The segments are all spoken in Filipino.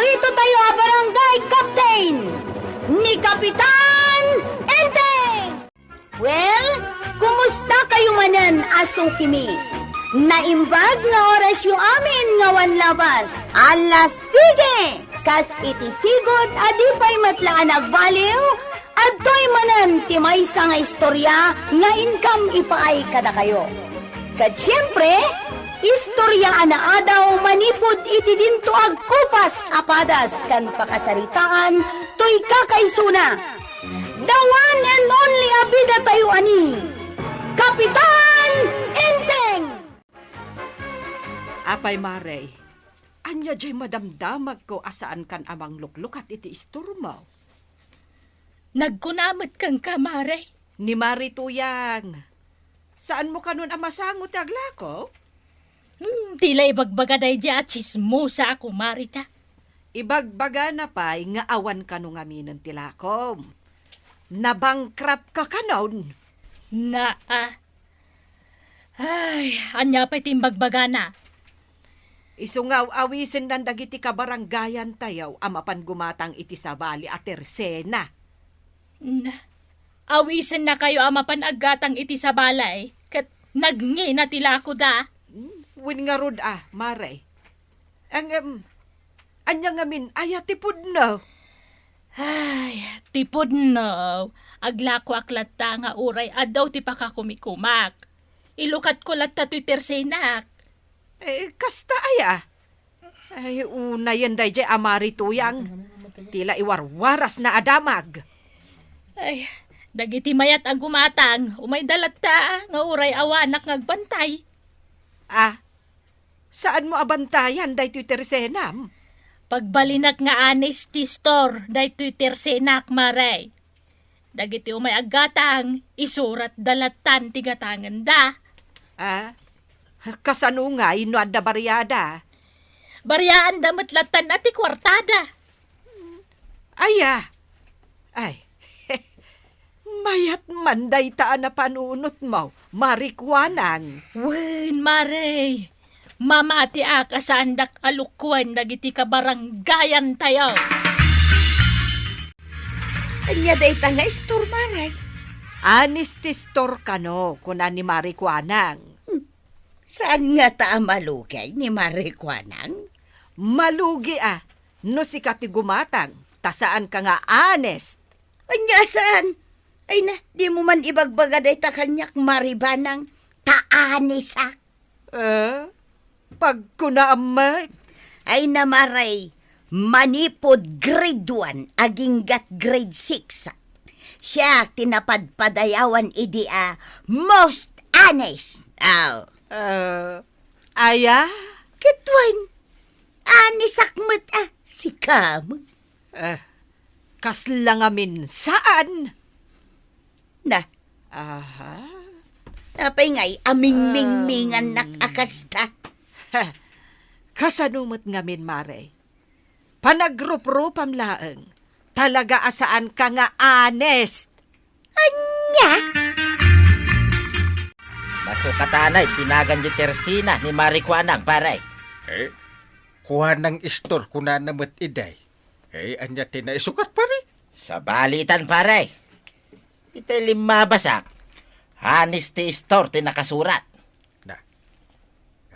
Narito tayo ang barangay captain ni Kapitan Enteng! Well, kumusta kayo manan, Aso Kimi? Naimbag nga oras yung amin ngawan labas. Alas sige! Kas iti sigod, adi pa'y matlaan agbaliw, at to'y manan timaysa nga istorya nga income ipaay kada kayo. Kat siyempre, istorya ana adaw manipod iti dinto agkupas apadas kan pakasaritaan to'y kakaisuna. The one and only abida tayo ani, Kapitan Enteng! Apay Mare, anya jay madamdamag ko asaan kan amang luklukat iti isturmaw. Nagkunamot kang kamare. Ni Mari Tuyang, saan mo kanun amasangot aglako? Tila ibagbaga day di at chismosa ako, Marita. Ibagbaga na pa'y nga awan kanung amin ng tilakom. Nabangkrap ka kanon. Ay, anya pa'y timbagbaga na. Isungaw awisin ng dagiti kabaranggayan tayaw amapan gumatang iti sabali at tersena. Awisan na kayo amapan agatang iti sa balay, kat nagngi na tila ko da. Win nga rod Mare. Anya ngamin ayatipod na. Ay, tipod no. Aglako aklata nga uray adaw ti pakakumikumak. Ilukat ko latta to'y tersenak. Kasta aya. Ay, una yan day jay Amari Tuyang. Tila iwarwaras na adamag. Ay, dagiti mayat ang gumatang, umay dalata nga uray awanak ngagbantay. Saan mo abantayan day to'y tersenam? Pagbalinak nga anis ti store, day to'y tersenak maray. Dagiti umay agatang, isurat dalatan ti gatangan da. Kasanungay no adda baryada. Baryaan damat latan at ti kwartada. Ay, mayat manday taan na panunot mo, marikwanang. Wen, maray. Mamati ka sa andak alukwan dagiti kabaranggayan tayo. Anya day nga istor, Maray. Anististor kano kuna ni marikwanang. Saan nga ta malugay ni Marikwanang? Malugi no si kati gumatang, tasaan ka nga honest. Anya saan? Ay na, di mo man ibagbaga day ta kanyak maribanang taanisak. Pag kunaamay, Ay na maray, manipod grade 1, aginggat grade 6. Siya tinapadpadayawan idi most honest. aya, Kitwan, anisak mo't si Kam. kaslangamin saan? Na, apay nga'y aming-ming-mingan nakakasta. Kasanumot ngamin, Mare. Panagrup-rupam laeng. Talaga asaan ka nga honest. Anya? Masukatanay, tinagan di tersina ni Marikwanang, paray. Kuha ng istor kuna namat iday. Anya tinaisukat pare. Sa balitan, paray. Itay limabasak. Hanis ti istor, tinakasurat. Na,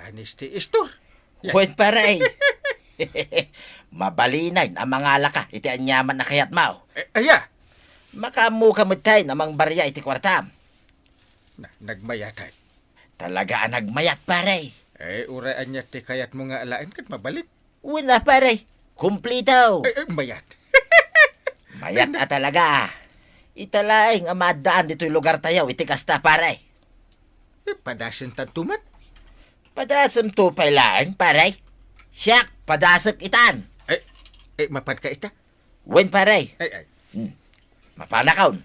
anis ti istor. Huwag, paray. Mabalinay ang mga alaka, iti anyaman na kayat mao. Aya, Makamuka mo tayo namang barya iti kwartam. nagmayatay. Talaga ang nagmayat, paray. Uray anya ti kayat mo nga alain kat mabalit. Wala, paray. Kumplito. Mayat. Mayat talaga. Italaing amadaan dito'y lugar tayo, iti kasta, paray. Padasin tantuman. Padasam to pailaan, paray. Siyak, padasak itan. Mapan ka ita. Wen, paray. Mapanakaon.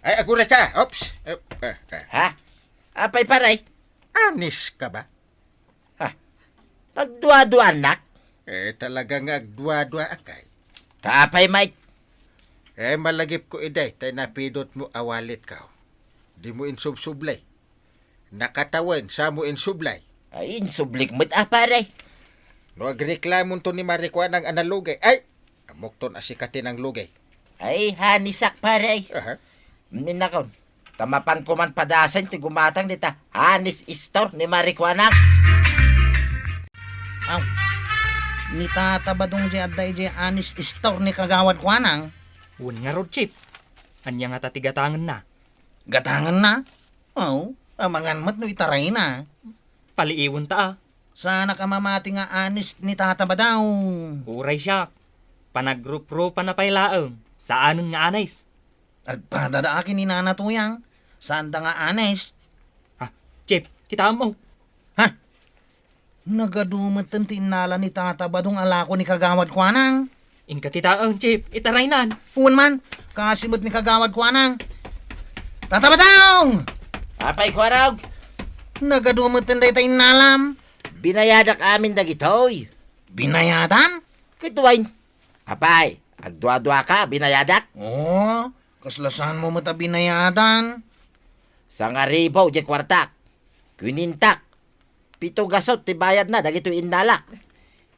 Agura ka. Oops. Ha? Apay, paray. Anis ka ba? Pagdua-duan nak. Talagang agdwa-dwa akay. Tapay, Mike. Malagip ko iday, tay napidot mo awalit ka. Di mo No agreklamon to ni Marikuan ang analugay. Ay! Amok ton asikatin ang lugay. Ay, hanisak pare. Aha. Minakaw. Tamapan ko man padasan ti gumatang dita. Hanis store ni Marikuana. Aw. Ni tata ba dong jay adday jay anis store ni kagawad ko anang? Wun nga rod, Chip. Anya nga tatigatangan na. Gatangan na? Oh, amangan mat no itaray na. Paliiwon ta ah. Sana ka mamati nga anis ni tata ba daw? Uray siya. Panagrupro pa na pailaang. Saan nga anais? At padadaakin ni nana tuyang. Saan da nga anis? Ah, Chip, kita mo. Ha? Nagadumat ang tinala ni tata ba dong alako ni kagawad ko anang? Inka kita ang Chip, itaray nan. Uwan man, kasimot ni kagawad ko anang. Tata ba daw? Apay ko araw. Nagadumat ang day nalam. Binayadak amin dagitoy. Binayadan? Kituwain. Apay, agdwa-dwa ka, binayadak. Oh, kaslasan mo mata binayadan. Sangaribaw, di kwartak. Kunintak. 7 gasot, ti bayad na, dagito inalak.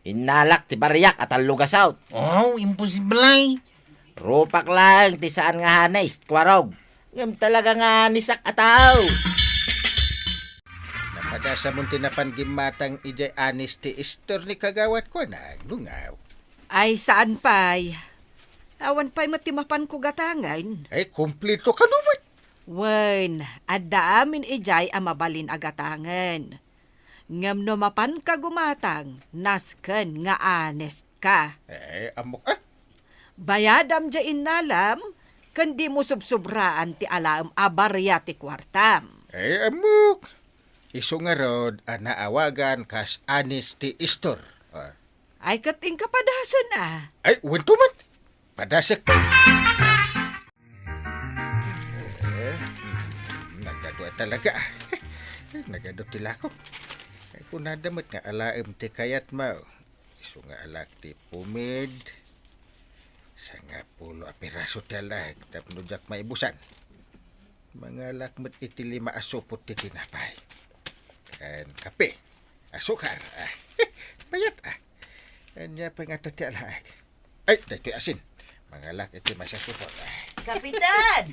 Inalak, ti bariyak, at ang lugasot. Oh, imposible. Rupak lang, ti saan nga hanis, kwarog. Ngam talaga nga nisak ataw. Napadasa mong tinapan gimatang ijay anis ti store ni kagawad ko na lungaw. Ay, saan pa'y? Awan pa'y matimapan ko gatangan. Ay, kumplito ka naman. Wen, adda amin ijay amabalin agatangan. Ngam no mapan ka gumatang, nasken nga honest ka. Eh, amok ah. Bayadam ja inalam, kandi mo subsubraan ti alam abarya ti kwartam. Eh, amok. Iso nga rod, naawagan kas anis ti store. Ay kating kapadasan ah. Ay, wento man. Padasak ka. Nagadwa talaga. Nagadwa tilako. Ay, kung nadamot nga alaim ti kayat mo. Iso nga alak ti pumid. Sa nga pulo apiraso ti alag. Tapno jak maibusan. Mga lakmat iti 5 asupot ti tinapay. Kan kape. Asukar. Payat ah. Anya pa nga ti alag. Ay, dito asin. Mga lak iti masasupot. Kapitan,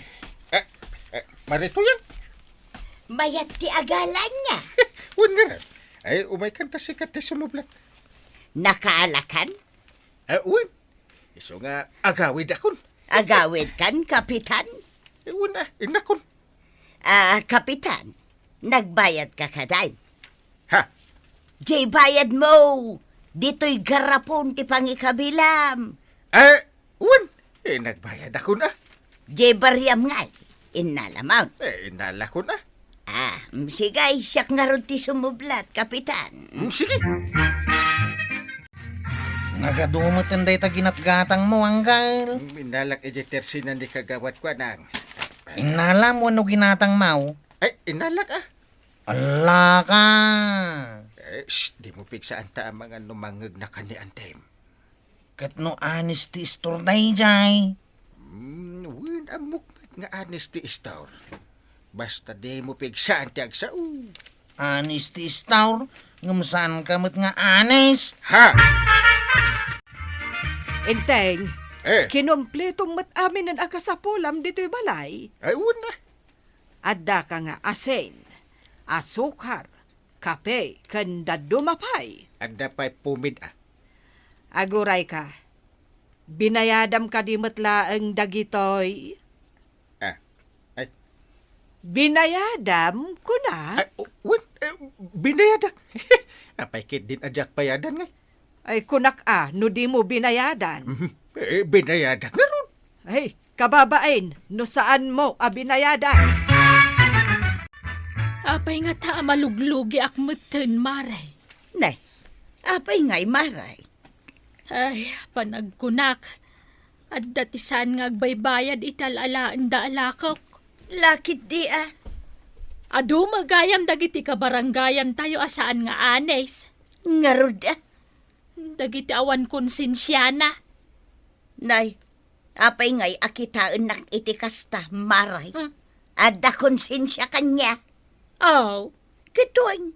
Marito yan. mayat ti agalan niya. Wan nga rin. Ay, umay kanta sikat ti sumublat. Nakaalakan? Wan. Iso nga agawid akon. Agawid kan, kapitan? Wan ah, inakon. Kapitan, nagbayad ka kaday. Ha? Jay bayad mo. Dito'y garapon ti pangikabilam. Wan. Nagbayad ako na. Jay baryam ngay. Inalamaw. Inala ko na. Sigay, siyak nga ron ti sumublat, kapitan. Sige. Nagadumot ang day taginatgatang mo, anggal. Minalak ejitersinan di kagawat ko nang. Inalam mo ano ginatang mau. Ay, inalak ah. Ala ka. Di mo piksaan ta ang mga numangag na kanian time. Kat no anis ti store day jay. Wan amok nga honesty store. Basta di mo pigsaan ti agsa. Anis ti store. Ngumsaan kamot nga anis. Ha? Enteng, Eh, kinumpletong mat amin ang akasapulam dito'y balay. ay una. Adda ka nga asin, asukar, kape, kanda dumapay. Anda pa'y pumid ah. Aguray ka. Binayadam ka di matlaang dagitoy. Ay, Binayadam ko na. ay, wan, binayadak. Apay kit din ajak payadan nga. Ay kunak no di mo binayadan. Binayadak nga ron. Ay, kababain, no saan mo binayadan? Apay nga ta maluglugi akmeten, Maray. Nay, apay ngay maray. Ay, panagkunak. At datisan nga agbaybayad italalaan da alakok. Lakit di Adu magayam dagiti kabaranggayan tayo asaan nga anes. Ngarud Dagiti awan konsensyana. Nay, apay ngay akitaan nak iti kasta, maray. Hmm. Adda konsensya kanya. Oh, Kituan,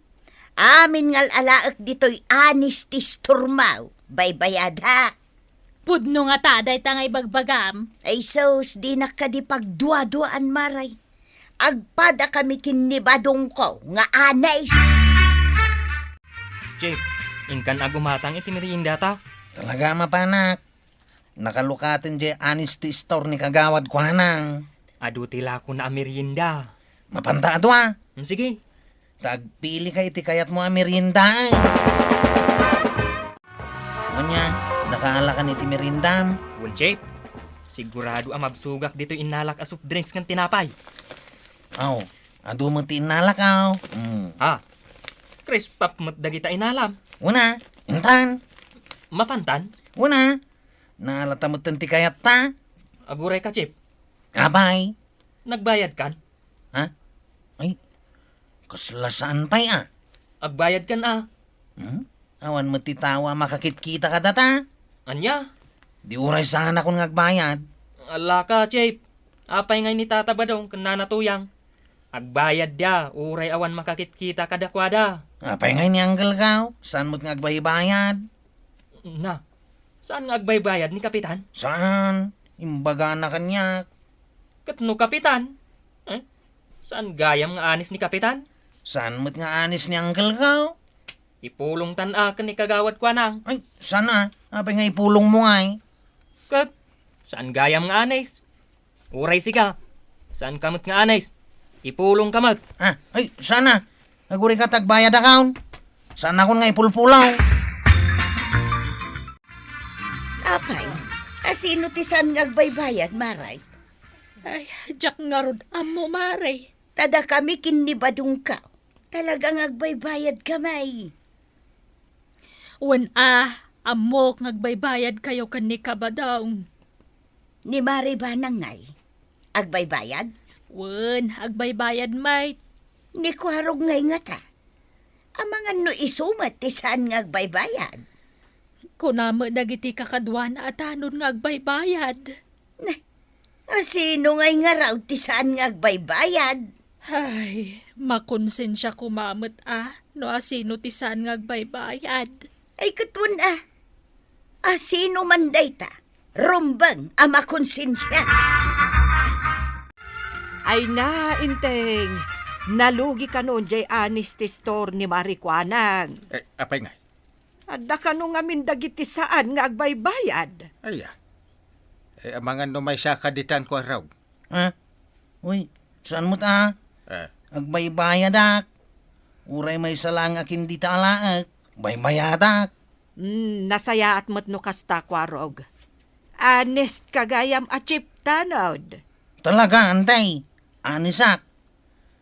Amin ngal alaak dito'y anis ti stormaw. Baybayad ha. Pudno nga taday tangay bagbagam. Ay sos, di na ka di pagdua-duaan maray. Agpada kami kinibadong ko nga anays. Chip, inkan agumatang iti merienda ta. Talaga mapanak. Nakalukatin di honesty store ni kagawad ko hanang. Adu tila ko na merienda. Mapanta ato ah. Sige, Tagpili ka iti kayat mo merienda ay. Anya, nakaala ka iti merindam. Well, Chip, sigurado ang mabsugak dito inalak a soft drinks ng tinapay. Aw, ado mo ti inalak aw. Ha? Crisp up mo't dagita inalam. Una, intan. Mapantan? Una, naalata mo ti kayat ta. Aguray ka, Chip. Abay. Nagbayad kan? Ha? Ay, kaslasaan pa'y ah. Agbayad kan Awan mo ti tawa makakitkita ka data. Anya? Di uray sana kung ngagbayad. Ala ka, Chip. Apay ngay ni Tata Badong kan nanatuyang. Agbayad dia, uray awan makakitkita kadakwada. Apay ngay ni Uncle Gaw, saan mo't ngagbaybayad? Na, saan nga agbaybayad ni Kapitan? Saan? Imbaga na kanya. Katno Kapitan? Saan gayam nga anis ni Kapitan? Saan mo't nga anis ni Uncle Gaw? Ipulong tan-a ka ni kagawad kwa nang. Ay, sana. Apay nga ipulong mo ay. Kat, saan gayam nga anis? Uray siga. Saan kamot nga anis? Ipulong kamot. Ah, ay, sana. Naguri ka tagbayad account. Saan ako nga ipulpulaw? Apay, asino ti saan ngagbaybayad maray? Ay, jak nga rod amo maray. Tada kami kinibadong ka. Talagang agbaybayad kamay. Wen amok ngagbaybayad kayo kan ni Kabadong. Ni Mari ba nangay? Agbaybayad? Wen, agbaybayad mate. Ni kwarog ngay nga ta. Amangan no isumat ti saan ngagbaybayad. Kunamo dagiti kakadwan at anon ngagbaybayad. Asino ngay nga raw ti saan ngagbaybayad? Ay, makonsensya kumamot no asino ti saan ngagbaybayad. Ay katun asino man dayta? Rumbang ama konsensya. Ay na, Inteng. Nalugi ka noon jay honesty store ni Marikwanang. Apay nga. Adda ka nung amin dagiti saan nga agbaybayad. Ay, amangan no may sakaditan ko raw. Ha? Uy, saan mo ta? Ah, Agbaybayad ak. Uray may salang akin di talaak. Baybayad ak. Nasaya at matno kasta kwarog. Honest kagayam a chip tanod. Talaga, antay. Anisak.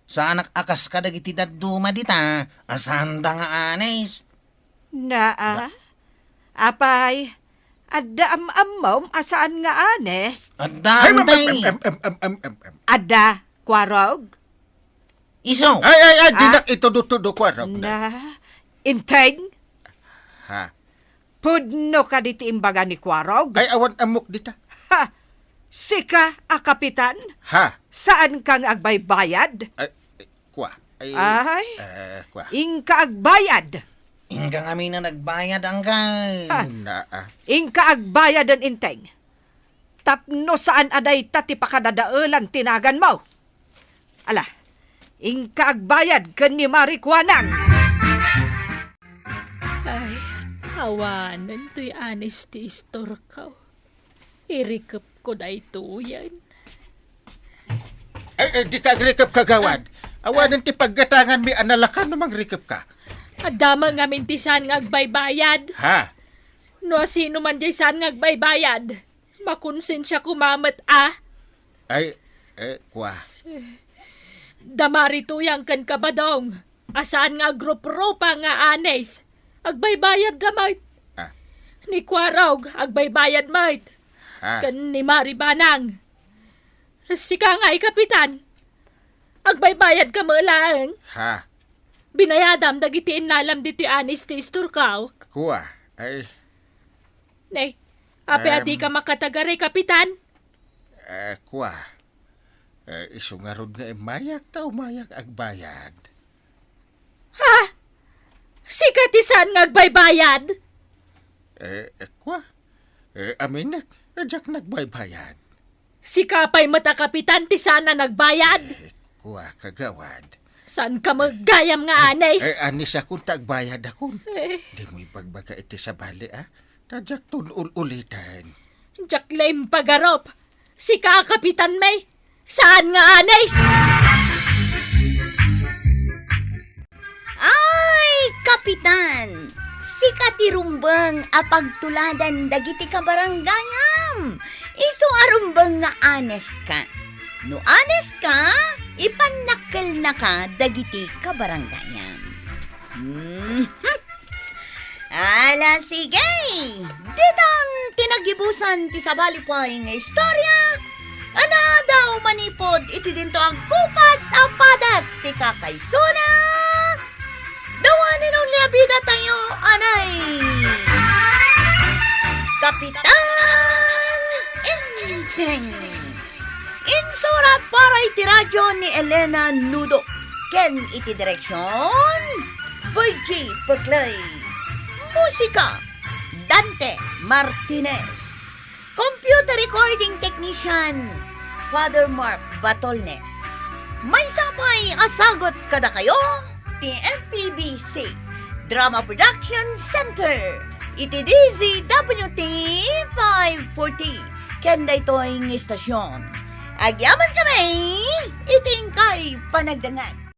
Sa anak akas ka dagiti daduma dita. Asanda nga anis. Apay, adda am-amom asaan nga honest. Adda, antay. Adda, kwarog. Iso. Ay, dinak itudo-tudo ko raw. Inteng, Ha? pudno ka diti imbaga ni kwarog. Ay, awan amok dita. Ha! Sika, kapitan? Ha? Saan kang agbaybayad? Ay, kwa. Ay, kwa. Ingka agbayad. Ingka kami na nagbayad ang kay. Ingka agbayad ang inteng. Tapno saan aday tati pakadadaulan tinagan mo. Ala, ingka agbayad kan ni Marikwanang. Ay, awanan to'y honesty store ka. Irikap ko na ito yan. Ay, di ka agrikap kagawad. Awanan ti paggatangan mi analakan namang rikap ka. Adama nga mintisan nga agbaybayad. Ha? No sino man jay saan nga agbaybayad. Makonsensya kumamat Ay, kwa. Damari tuyang kan Kabadong. Asaan nga grup-rupa nga anes. Agbaybayad damay. Ni Kwarog, agbaybayad mait. Kan ni Maribanang. Sika nga'y kapitan. Agbaybayad ka malang. Ha? Binayadam dagiti inalam dito honesty store ka. Kwa. Ay, Nay, ape adi ka makatagari kapitan. kwa. Iso nga rod nga mayak tao mayak agbayad. Ha? Si katisan nga agbaybayad. Kwa? Aminak, ajak nagbaybayad. Si kapay mata kapitan ti sana nagbayad. Kwa kagawad. Saan ka maggayam nga Anes? Anis akong tagbayad akon. Eh, Di mo ipagbaga iti sa bali, Tadyak tunul ulitan. Jacqueline Pagarop. Si kakapitan may. Saan nga Anes? Ay, kapitan! Si katirumbang apagtuladan dagiti kabarangayam. Iso arumbang nga honest ka. No honest ka, ipanakkel na ka dagiti kabarangayam. Ala, sige! Ditang tinagibusan ti sabalipay nga istorya. Ana daw manipod iti dinto ang kupas ang padas ti kakaysuna. Dawanin ang liabida tayo, anay! Kapitan Enteng! Insurat para iti radyo ni Elena Nudo. Ken iti direksyon, Virgie Paglay. Musika, Dante Martinez. Computer recording technician, Father Mark Batolne. May sapay asagot kada kayo, ti MPBC Drama Production Center. Iti DZWT 540. Kenda ito'y istasyon. Agyaman kami, iting kay panagdangan.